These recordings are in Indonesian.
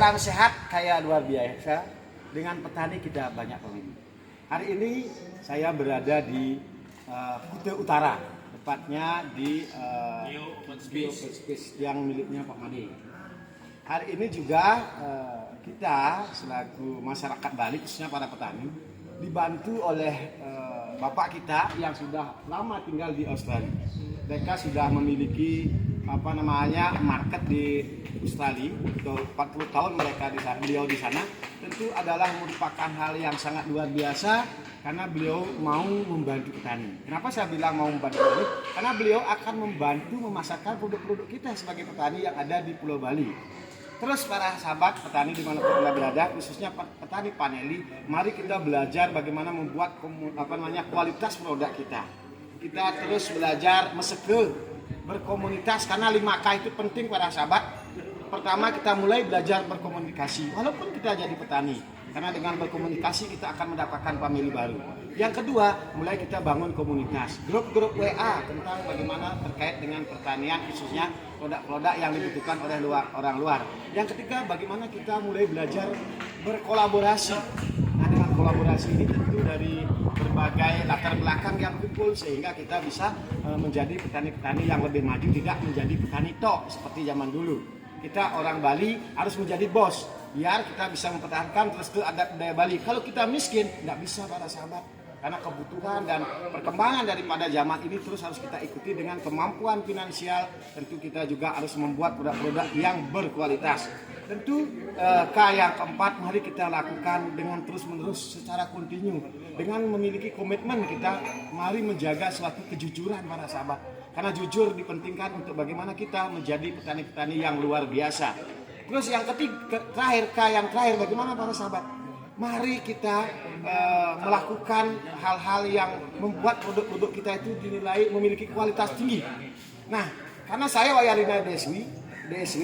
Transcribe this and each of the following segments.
salam sehat kaya luar biasa. Dengan petani kita banyak pemilik. Hari ini saya berada di Kuta Utara, tepatnya di Open Space yang miliknya Pak Made. Hari ini juga kita selaku masyarakat Bali, khususnya para petani, dibantu oleh bapak kita yang sudah lama tinggal di Australia. Mereka sudah memiliki market di Australia. 40 tahun mereka beliau di sana. Tentu adalah merupakan hal yang sangat luar biasa karena beliau mau membantu petani. Kenapa saya bilang mau membantu petani? Karena beliau akan membantu memasarkan produk-produk kita sebagai petani yang ada di Pulau Bali. Terus para sahabat petani dimanapun Anda berada, khususnya petani paneli, mari kita belajar bagaimana membuat kualitas produk kita. Kita terus belajar berkomunitas karena 5K itu penting para sahabat. Pertama kita mulai belajar berkomunikasi walaupun kita jadi petani, karena dengan berkomunikasi kita akan mendapatkan family baru. Yang kedua, mulai kita bangun komunitas, grup-grup WA tentang bagaimana terkait dengan pertanian, khususnya produk-produk yang dibutuhkan oleh orang luar. Yang ketiga, bagaimana kita mulai belajar berkolaborasi. Nah, dengan kolaborasi ini tentu dari berbagai latar belakang yang kumpul sehingga kita bisa menjadi petani-petani yang lebih maju, tidak menjadi petani tok seperti zaman dulu. Kita orang Bali harus menjadi bos biar kita bisa mempertahankan terus adat budaya Bali. Kalau kita miskin, nggak bisa para sahabat. Karena kebutuhan dan perkembangan daripada zaman ini terus harus kita ikuti dengan kemampuan finansial. Tentu kita juga harus membuat produk-produk yang berkualitas. Tentu yang keempat, mari kita lakukan dengan terus-menerus secara kontinu. Dengan memiliki komitmen kita, mari menjaga suatu kejujuran para sahabat. Karena jujur dipentingkan untuk bagaimana kita menjadi petani-petani yang luar biasa. Terus yang yang terakhir, bagaimana para sahabat? Mari kita melakukan hal-hal yang membuat produk-produk kita itu dinilai memiliki kualitas tinggi. Nah, karena saya Wayarina DSW,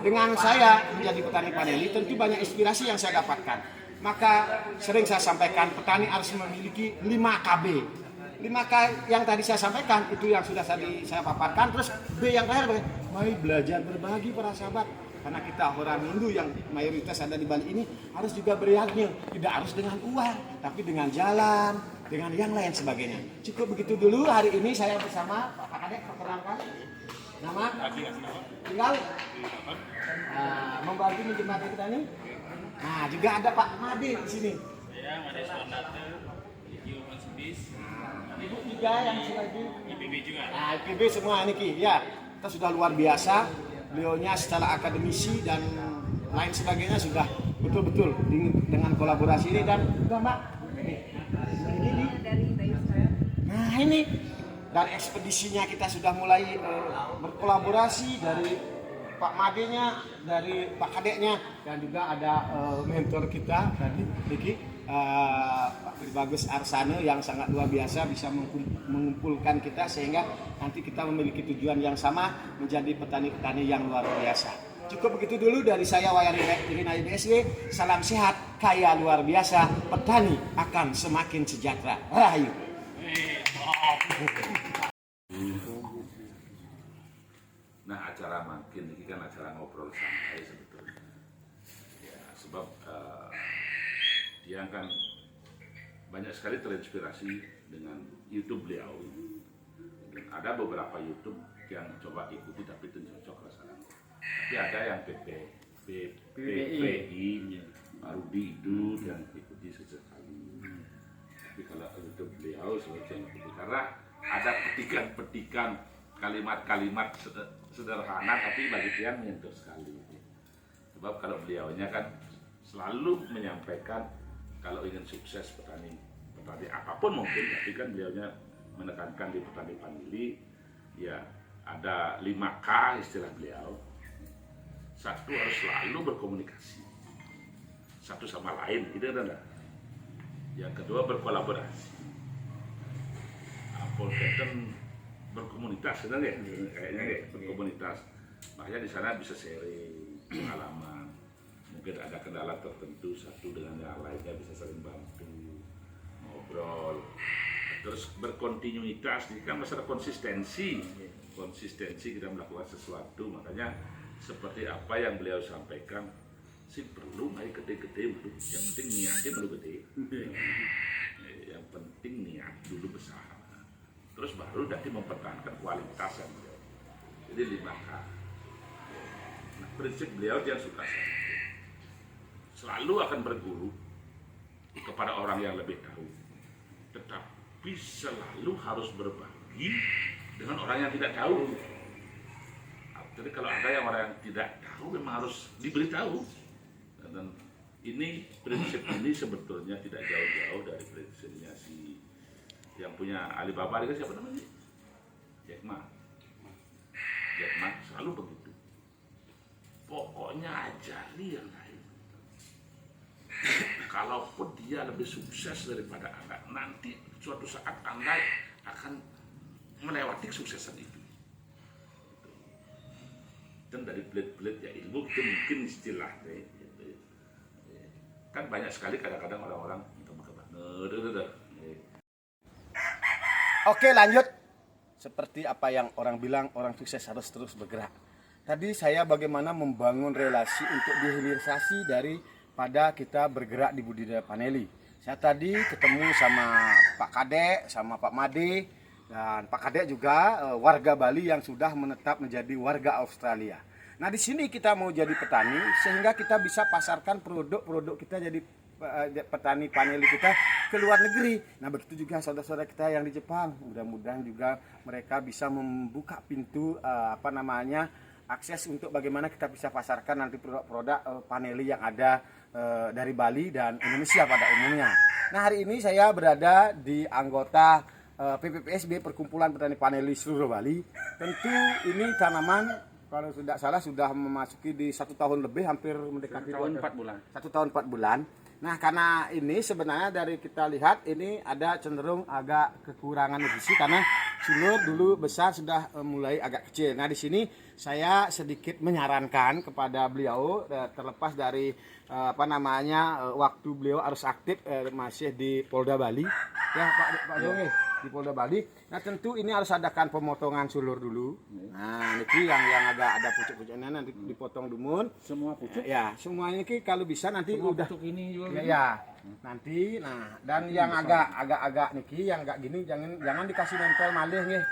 dengan saya menjadi petani paneli, tentu banyak inspirasi yang saya dapatkan. Maka sering saya sampaikan, petani harus memiliki 5KB. 5K yang tadi saya sampaikan, itu yang sudah saya paparkan. Terus B yang terakhir, mari belajar berbagi para sahabat. Karena kita orang Hindu yang mayoritas ada di Bali ini harus juga berilmu, tidak harus dengan uang, tapi dengan jalan, dengan yang lain sebagainya. Cukup begitu dulu hari ini saya bersama Pak Kadek, perkenalkan. Nama? Tinggal membantu menjembatani kita ini. Nah, juga ada Pak Made di sini. Saya Made Suwarnata, Open Space. Ibu juga yang lagi IPB juga. Nah, IPB semua ini Ki. Ya, kita sudah luar biasa. Beliaunya secara akademisi dan lain sebagainya sudah betul-betul dengan kolaborasi ini dan juga Mbak. Ini. Nah, ini dari ekspedisinya kita sudah mulai berkolaborasi dari Pak Madenya, dari Pak Kadeknya, dan juga ada mentor kita tadi, Diki, Pak Bagus Arsane yang sangat luar biasa bisa mengumpulkan kita sehingga nanti kita memiliki tujuan yang sama menjadi petani-petani yang luar biasa. Cukup begitu dulu dari saya Wayarina DSW. Salam sehat, kaya luar biasa, petani akan semakin sejahtera. Rahayu. Nah, acara makin ini kan acara ngobrol santai sebetulnya. Ya, sebab dia kan banyak sekali terinspirasi dengan YouTube beliau. Dan ada beberapa YouTube yang coba ikuti tapi itu cocok rasanya. Tapi ada yang PPI, Rudi itu yang ikuti sesekali. Tapi kalau YouTube beliau sebenarnya ikuti karena ada petikan-petikan kalimat-kalimat sederhana tapi bagi dia menyentuh sekali. Sebab kalau beliaunya kan selalu menyampaikan kalau ingin sukses petani apapun mungkin, tapi kan beliaunya menekankan di petani panili ya ada 5K istilah beliau. Satu, harus selalu berkomunikasi satu sama lain, gitu kan. Yang kedua, berkolaborasi. Polketen berkomunitas, kayaknya berkomunitas. Makanya di sana bisa sharing pengalaman. Mungkin ada kendala tertentu, satu dengan yang lainnya bisa saling bantu, ngobrol. Terus berkontinuitas, ini kan masalah konsistensi kita melakukan sesuatu. Makanya seperti apa yang beliau sampaikan, sih perlu main gede-gede dulu. Yang penting niatnya perlu gede. Yang penting niat dulu besar. Terus baru nanti mempertahankan kualitas yang beliau. Jadi 5K. Nah, prinsip beliau dia suka selalu akan berguru kepada orang yang lebih tahu, tetapi selalu harus berbagi dengan orang yang tidak tahu. Jadi kalau ada yang orang yang tidak tahu memang harus diberitahu. Dan ini prinsip ini sebetulnya tidak jauh-jauh dari prinsipnya si yang punya Alibaba itu siapa namanya? Jack Ma. Jack Ma selalu begitu. Pokoknya ajari yang lain. Kalaupun dia lebih sukses daripada Anda, nanti suatu saat Anda akan melewati kesuksesan itu. Dan dari belit-belit ya ilmu itu mungkin istilahnya gitu. Kan banyak sekali kadang-kadang orang-orang Oke, lanjut. Seperti apa yang orang bilang, orang sukses harus terus bergerak. Tadi saya bagaimana membangun relasi untuk dihilirisasi daripada kita bergerak di budidaya paneli. Saya tadi ketemu sama Pak Kadek, sama Pak Made, dan Pak Kadek juga warga Bali yang sudah menetap menjadi warga Australia. Nah, di sini kita mau jadi petani sehingga kita bisa pasarkan produk-produk kita jadi petani paneli kita ke luar negeri. Nah, begitu juga saudara-saudara kita yang di Jepang. Mudah-mudahan juga mereka bisa membuka pintu akses untuk bagaimana kita bisa pasarkan nanti produk-produk paneli yang ada dari Bali dan Indonesia pada umumnya. Nah, hari ini saya berada di anggota PPPSB Perkumpulan Petani Paneli Seluruh Bali. Tentu ini tanaman kalau tidak salah sudah memasuki di 1 tahun lebih, hampir mendekati 1 tahun 4 bulan. 1 tahun 4 bulan. Nah, karena ini sebenarnya dari kita lihat ini ada cenderung agak kekurangan nutrisi karena sulur dulu besar sudah mulai agak kecil. Nah, di sini saya sedikit menyarankan kepada beliau terlepas dari waktu beliau harus aktif masih di Polda Bali. Ya, Pak Dong di Polda Bali. Nah, tentu ini harus adakan pemotongan sulur dulu. Nah, ini yang agak ada pucuk-pucuknya nanti dipotong dumun. Semua pucuk? Ya, semuanya ini kalau bisa nanti Semua udah pucuk ini juga. ya. Nanti dan yang agak niki yang agak gini jangan dikasih nempel malih nggih.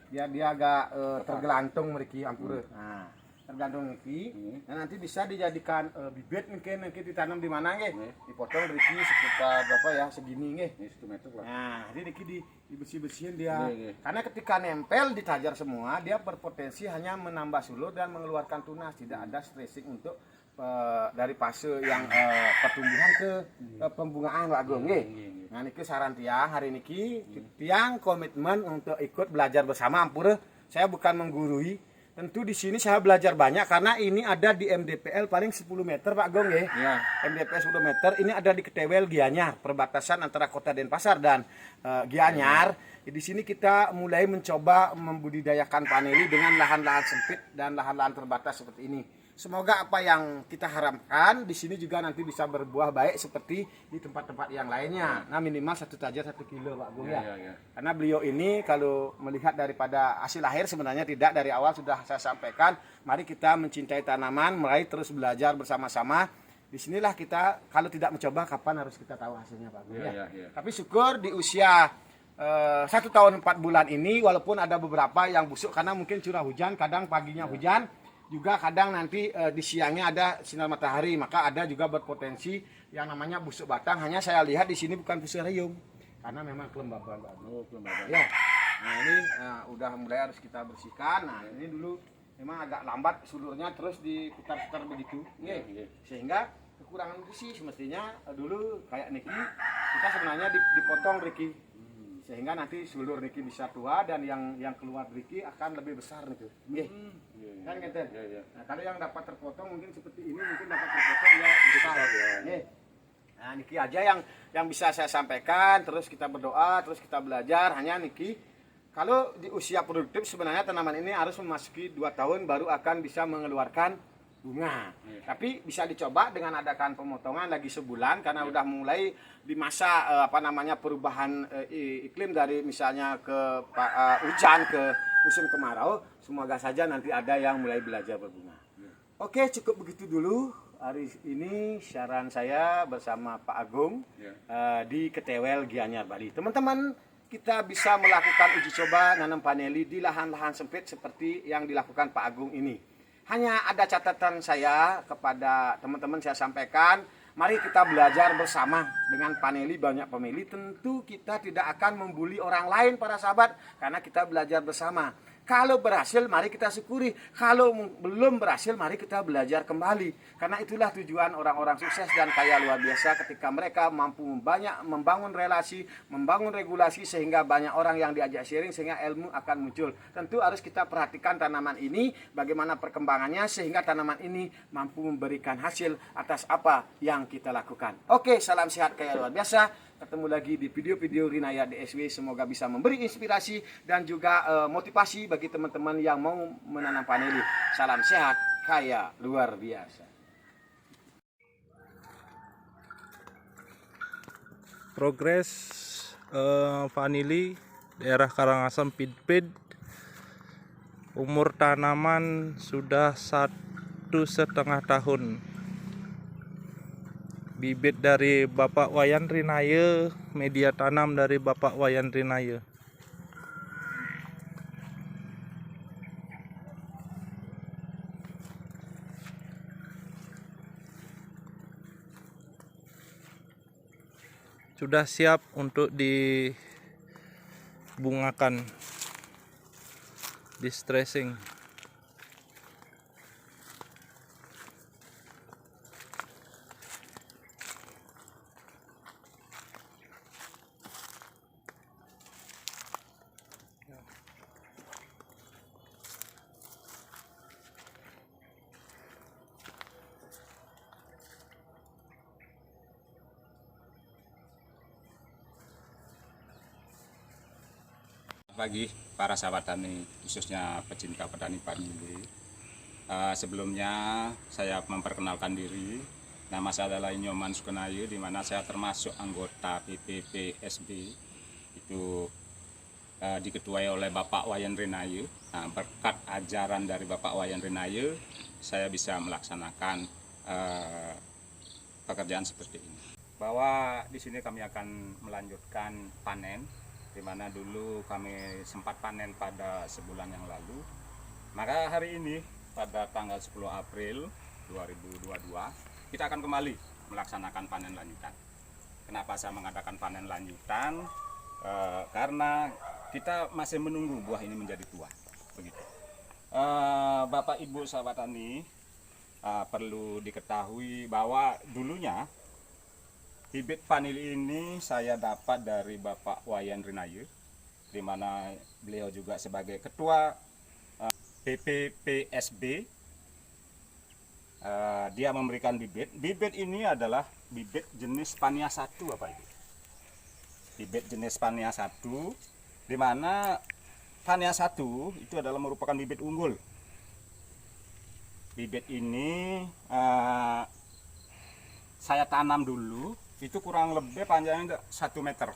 Dia agak tergelantung mriki ampura. Nah, tergantung niki. Nah, nanti bisa dijadikan bibit mungkin nanti ditanam di mana nggih? Dipotong mriki sekitar berapa ya? Segini nggih. 1 meter lah. Nah, jadi niki dibersih-bersihin dia. Karena ketika nempel ditajar semua, dia berpotensi hanya menambah sulur dan mengeluarkan tunas, tidak ada stressing untuk dari fase yang pertumbuhan ke pembungaan Pak Agung nggih. Nah, niki saran tiang hari niki tiang komitmen untuk ikut belajar bersama ampura. Saya bukan menggurui. Tentu di sini saya belajar banyak karena ini ada di MDPL paling 10 meter Pak Agung nggih. Ya. MDPL 10 meter ini ada di Ketewel Gianyar, perbatasan antara Kota Denpasar dan Gianyar. Di sini kita mulai mencoba membudidayakan paneli dengan lahan-lahan sempit dan lahan-lahan terbatas seperti ini. Semoga apa yang kita harapkan di sini juga nanti bisa berbuah baik seperti di tempat-tempat yang lainnya. Nah, minimal 1 tajar 1 kilo Pak Gung ya. Karena beliau ini kalau melihat daripada hasil akhir sebenarnya tidak, dari awal sudah saya sampaikan, mari kita mencintai tanaman, mari terus belajar bersama-sama. Disinilah kita kalau tidak mencoba kapan harus kita tahu hasilnya Pak Gung ya. Tapi syukur di usia 1 tahun 4 bulan ini walaupun ada beberapa yang busuk karena mungkin curah hujan, kadang paginya hujan. Juga kadang nanti di siangnya ada sinar matahari, maka ada juga berpotensi yang namanya busuk batang. Hanya saya lihat di sini bukan fusarium karena memang kelembaban. Ya. Nah, ini udah mulai harus kita bersihkan. Nah, ini dulu memang agak lambat sulurnya terus diputar-putar begitu. Sehingga kekurangan nutrisi semestinya dulu kayak niki kita sebenarnya dipotong Riki. Sehingga nanti sulur niki bisa tua dan yang keluar niki akan lebih besar nih. Nggih. Kan gitu. Nah, kalau yang dapat terpotong mungkin seperti ini, mungkin dapat terpotong ya besar. Nggih. Nah, niki aja yang bisa saya sampaikan, terus kita berdoa, terus kita belajar. Hanya niki kalau di usia produktif sebenarnya tanaman ini harus memasuki 2 tahun baru akan bisa mengeluarkan bunga. Tapi bisa dicoba dengan adakan pemotongan lagi sebulan karena udah mulai di masa perubahan iklim dari misalnya ke hujan ke musim kemarau. Semoga saja nanti ada yang mulai belajar berbunga. Oke, cukup begitu dulu hari ini saran saya bersama Pak Agung Ya. di Ketewel Gianyar Bali. Teman-teman, kita bisa melakukan uji coba nanam paneli di lahan-lahan sempit seperti yang dilakukan Pak Agung ini. Hanya ada catatan saya kepada teman-teman, saya sampaikan, mari kita belajar bersama dengan paneli banyak pemilih. Tentu kita tidak akan membuli orang lain para sahabat, karena kita belajar bersama. Kalau berhasil, mari kita syukuri. Kalau belum berhasil, mari kita belajar kembali. Karena itulah tujuan orang-orang sukses dan kaya luar biasa ketika mereka mampu membangun relasi, membangun regulasi sehingga banyak orang yang diajak sharing sehingga ilmu akan muncul. Tentu harus kita perhatikan tanaman ini, bagaimana perkembangannya sehingga tanaman ini mampu memberikan hasil atas apa yang kita lakukan. Oke, salam sehat kaya luar biasa. Ketemu lagi di video-video Rinaya DSW, semoga bisa memberi inspirasi dan juga motivasi bagi teman-teman yang mau menanam paneli. Salam sehat, kaya luar biasa. Progres vanili daerah Karangasem Pidpid, umur tanaman sudah 1,5 tahun. Bibit dari Bapak Wayan Rinaya, media tanam dari Bapak Wayan Rinaya. Sudah siap untuk dibungakan, di stressing. Pagi para sahabat tani, khususnya pecinta petani vanili. Sebelumnya saya memperkenalkan diri. Nama saya adalah Nyoman Sukenayu, di mana saya termasuk anggota PPPSB. Itu diketuai oleh Bapak Wayan Rinaya. Nah, berkat ajaran dari Bapak Wayan Rinaya, saya bisa melaksanakan pekerjaan seperti ini. Bahwa di sini kami akan melanjutkan panen, di mana dulu kami sempat panen pada sebulan yang lalu. Maka hari ini pada tanggal 10 April 2022 kita akan kembali melaksanakan panen lanjutan. Kenapa saya mengadakan panen lanjutan? Karena kita masih menunggu buah ini menjadi tua. Begitu. Bapak Ibu sahabat tani, perlu diketahui bahwa dulunya bibit vanili ini saya dapat dari Bapak Wayan Rinaya, di mana beliau juga sebagai ketua PPPSB. Dia memberikan bibit. Bibit ini adalah bibit jenis Pania 1, Bapak Ibu. Bibit jenis Pania 1, di mana Pania 1 itu adalah merupakan bibit unggul. Bibit ini saya tanam dulu. Itu kurang lebih panjangnya 1 meter,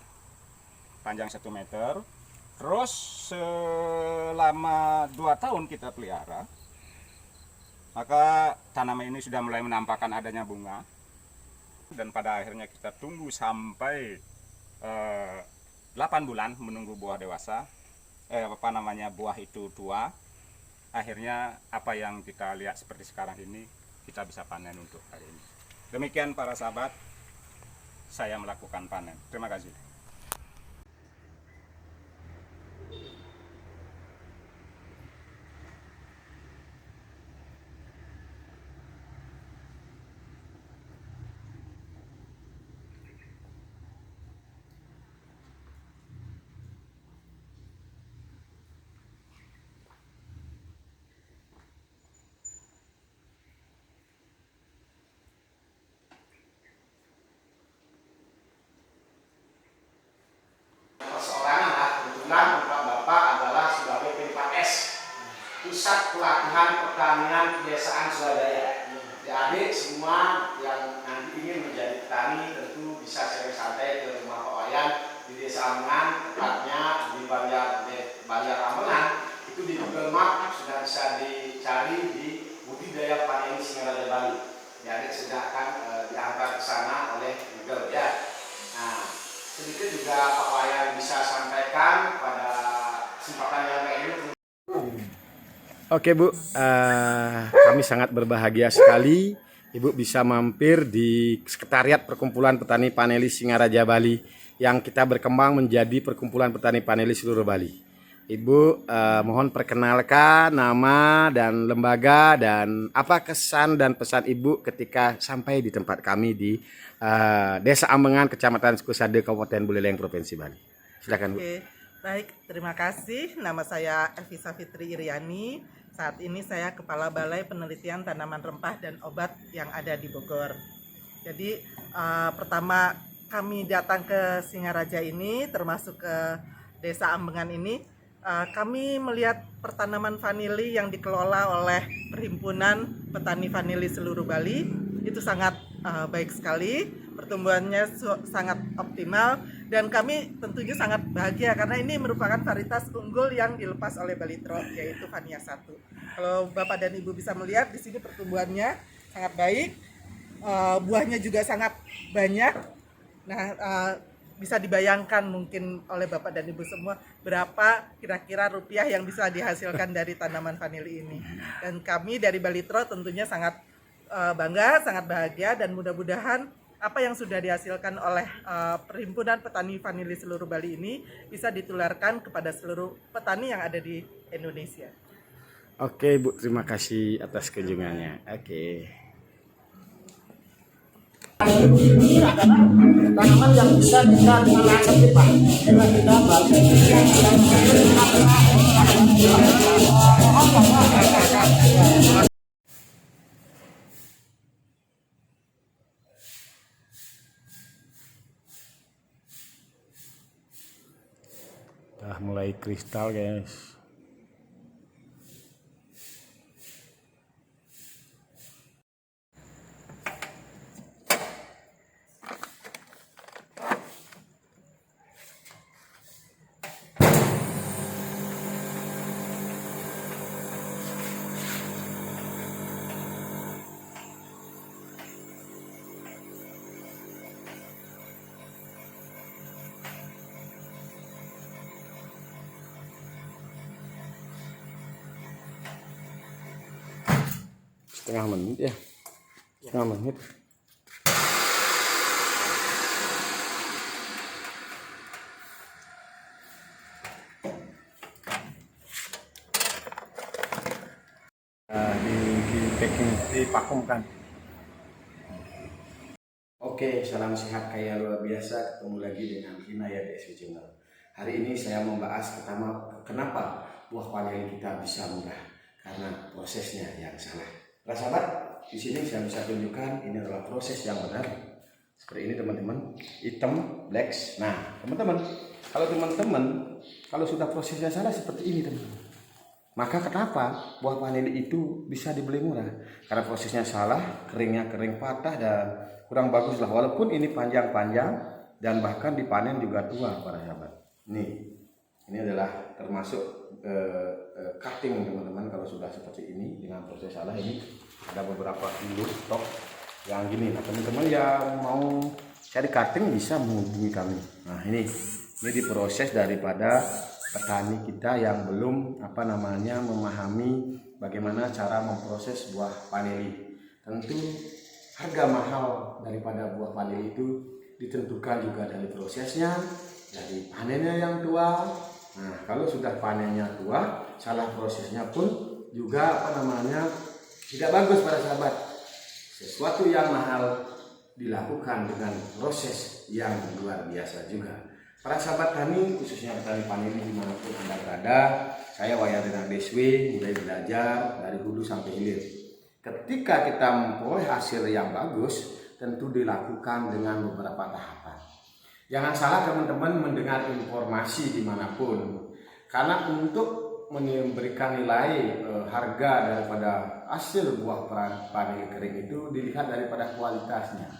panjang 1 meter. Terus selama 2 tahun kita pelihara, maka tanaman ini sudah mulai menampakkan adanya bunga, dan pada akhirnya kita tunggu sampai 8 bulan menunggu buah dewasa, buah itu tua. Akhirnya apa yang kita lihat seperti sekarang ini, kita bisa panen untuk hari ini. Demikian para sahabat, saya melakukan panen. Terima kasih. Pusat Pelatihan Pertanian Pedesaan Swadaya. Adik-adik semua yang nanti ingin menjadi petani tentu bisa santai-santai ke rumah Pak Wayan di Desa Amengan, tepatnya di Banjar Amengan. Itu di Google Map sudah bisa dicari di budidaya paneni Singaraja Bali. ya disediakan diantar ke sana oleh Google ya. Nah, sedikit juga Pak Wayan bisa sampaikan pada kesempatan yang kayak ini. Oke Bu, kami sangat berbahagia sekali Ibu bisa mampir di Sekretariat Perkumpulan Petani Panelis Singaraja Bali yang kita berkembang menjadi Perkumpulan Petani Panelis seluruh Bali. Ibu mohon perkenalkan nama dan lembaga dan apa kesan dan pesan Ibu ketika sampai di tempat kami di Desa Ambengan, Kecamatan Sukusade, Kabupaten Buleleng, Provinsi Bali. Silakan Bu. Oke, baik, terima kasih. Nama saya Evisa Fitri Iriani. Saat ini saya Kepala Balai Penelitian Tanaman Rempah dan Obat yang ada di Bogor. Jadi pertama kami datang ke Singaraja ini, termasuk ke Desa Ambengan ini, kami melihat pertanaman vanili yang dikelola oleh Perhimpunan Petani Vanili seluruh Bali. Itu sangat baik sekali, pertumbuhannya sangat optimal, dan kami tentunya sangat bahagia karena ini merupakan varietas unggul yang dilepas oleh Balitro, yaitu Vania 1. Kalau Bapak dan Ibu bisa melihat di sini pertumbuhannya sangat baik, buahnya juga sangat banyak. Nah, bisa dibayangkan mungkin oleh Bapak dan Ibu semua berapa kira-kira rupiah yang bisa dihasilkan dari tanaman vanili ini. Dan kami dari Balitro tentunya sangat bangga, sangat bahagia, dan mudah-mudahan apa yang sudah dihasilkan oleh Perhimpunan Petani Vanili seluruh Bali ini bisa ditularkan kepada seluruh petani yang ada di Indonesia. Oke Bu, terima kasih atas kunjungannya. Oke. Ini adalah tanaman yang bisa kita tanam Pak. Karena kita mulai kristal guys. Setengah menit ya, setengah menit. Di packing, divakumkan. Oke, salam sehat kaya luar biasa. Ketemu lagi dengan Inaya DSW Channel. Hari ini saya membahas pertama kenapa buah vanili kita bisa murah, karena prosesnya yang salah. Nah sahabat, di sini saya bisa tunjukkan ini adalah proses yang benar. Seperti ini teman-teman, hitam, black. Nah teman-teman, kalau sudah prosesnya salah seperti ini teman-teman, maka kenapa buah vanili itu bisa dibeli murah? Karena prosesnya salah, keringnya kering patah dan kurang bagus lah. Walaupun ini panjang-panjang dan bahkan dipanen juga tua para sahabat. Ini adalah termasuk cutting teman-teman. Kalau sudah seperti ini dengan proses salah, ini ada beberapa dulu stok yang gini. Nah teman-teman yang mau cari cutting bisa menghubungi kami. Nah ini diproses daripada petani kita yang belum memahami bagaimana cara memproses buah vanili. Tentu harga mahal daripada buah vanili itu ditentukan juga dari prosesnya, dari panennya yang tua. Nah, kalau sudah panennya tua, salah prosesnya pun juga tidak bagus para sahabat. Sesuatu yang mahal dilakukan dengan proses yang luar biasa juga. Para sahabat tani, khususnya petani vanili dimanapun Anda berada, saya Wayan Rinang DSW mulai belajar dari hulu sampai hilir. Ketika kita memperoleh hasil yang bagus, tentu dilakukan dengan beberapa tahapan. Jangan salah teman-teman mendengar informasi dimanapun, karena untuk memberikan nilai harga daripada hasil buah vanili kering itu dilihat daripada kualitasnya.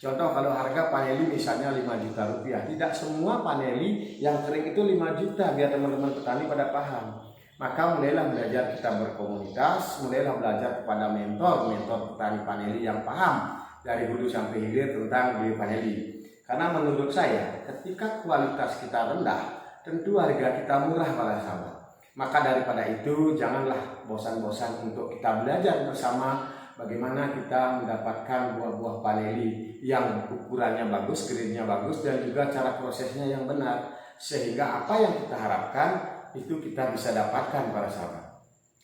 Contoh kalau harga vanili misalnya 5 juta rupiah, tidak semua vanili yang kering itu 5 juta, biar teman-teman petani pada paham. Maka mulailah belajar kita berkomunitas, mulailah belajar kepada mentor petani paneli yang paham dari hulu sampai hilir tentang biopaneli. Karena menurut saya, ketika kualitas kita rendah, tentu harga kita murah para sahabat. Maka daripada itu, janganlah bosan-bosan untuk kita belajar bersama bagaimana kita mendapatkan buah-buah paneli yang ukurannya bagus, grade-nya bagus, dan juga cara prosesnya yang benar. Sehingga apa yang kita harapkan, itu kita bisa dapatkan para sahabat.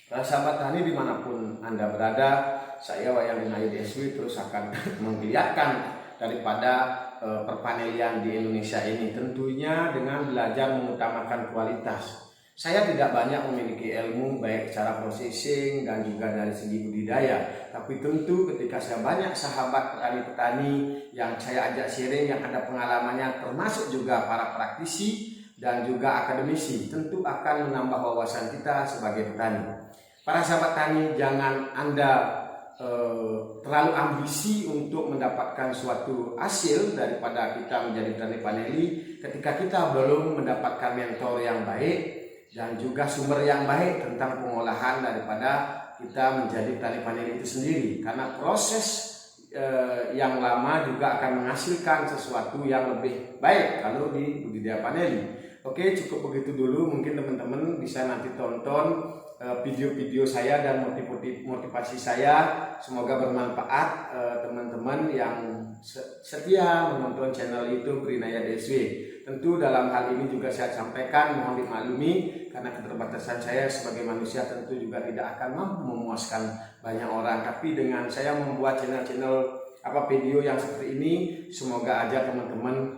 Para sahabat tani dimanapun Anda berada, saya Wayan Rinayo DSW terus akan menggeliatkan daripada perpanelian di Indonesia ini, tentunya dengan belajar mengutamakan kualitas. Saya tidak banyak memiliki ilmu baik cara processing dan juga dari segi budidaya, tapi tentu ketika saya banyak sahabat petani-petani yang saya ajak sharing yang ada pengalamannya, termasuk juga para praktisi dan juga akademisi, tentu akan menambah wawasan kita sebagai petani. Para sahabat tani, jangan Anda terlalu ambisi untuk mendapatkan suatu hasil daripada kita menjadi petani paneli ketika kita belum mendapatkan mentor yang baik dan juga sumber yang baik tentang pengolahan daripada kita menjadi petani paneli itu sendiri. Karena proses yang lama juga akan menghasilkan sesuatu yang lebih baik kalau di budidaya paneli. Oke, cukup begitu dulu. Mungkin teman-teman bisa nanti tonton video-video saya dan motivasi saya. Semoga bermanfaat teman-teman yang setia menonton channel YouTube Rinaya DSW. Tentu dalam hal ini juga saya sampaikan, mohon dimaklumi karena keterbatasan saya sebagai manusia tentu juga tidak akan mampu memuaskan banyak orang. Tapi dengan saya membuat channel-channel video yang seperti ini, semoga aja teman-teman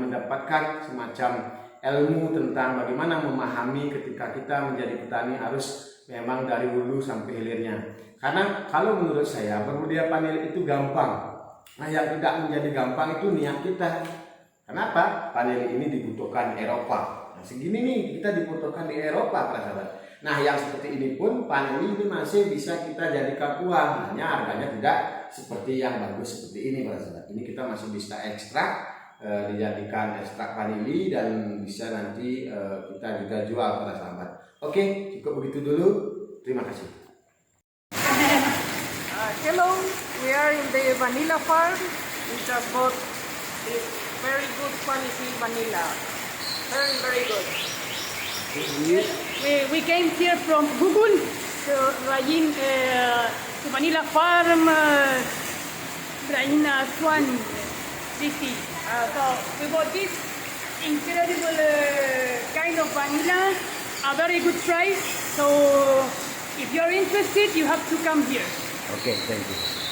mendapatkan semacam ilmu tentang bagaimana memahami ketika kita menjadi petani harus memang dari hulu sampai hilirnya. Karena kalau menurut saya berbudidaya paneli itu gampang. Nah, yang tidak menjadi gampang itu niat kita. Kenapa? Paneli ini dibutuhkan Eropa. Nah, segini nih kita dibutuhkan di Eropa para sahabat. Nah, yang seperti ini pun paneli ini masih bisa kita jadikan uang. Hanya harganya tidak seperti yang bagus seperti ini para sahabat. Ini kita masih bisa ekstrak, dijadikan ekstrak vanili dan bisa nanti kita juga jual para sahabat. Oke, cukup begitu dulu. Terima kasih. Hello, we are in the vanilla farm. We just bought this very good quality vanilla. Very good. We came here from Google to Rayin to vanilla farm, Rayin Swan City. So we bought this incredible kind of vanilla, a very good price. So if you're interested, you have to come here. Okay, thank you.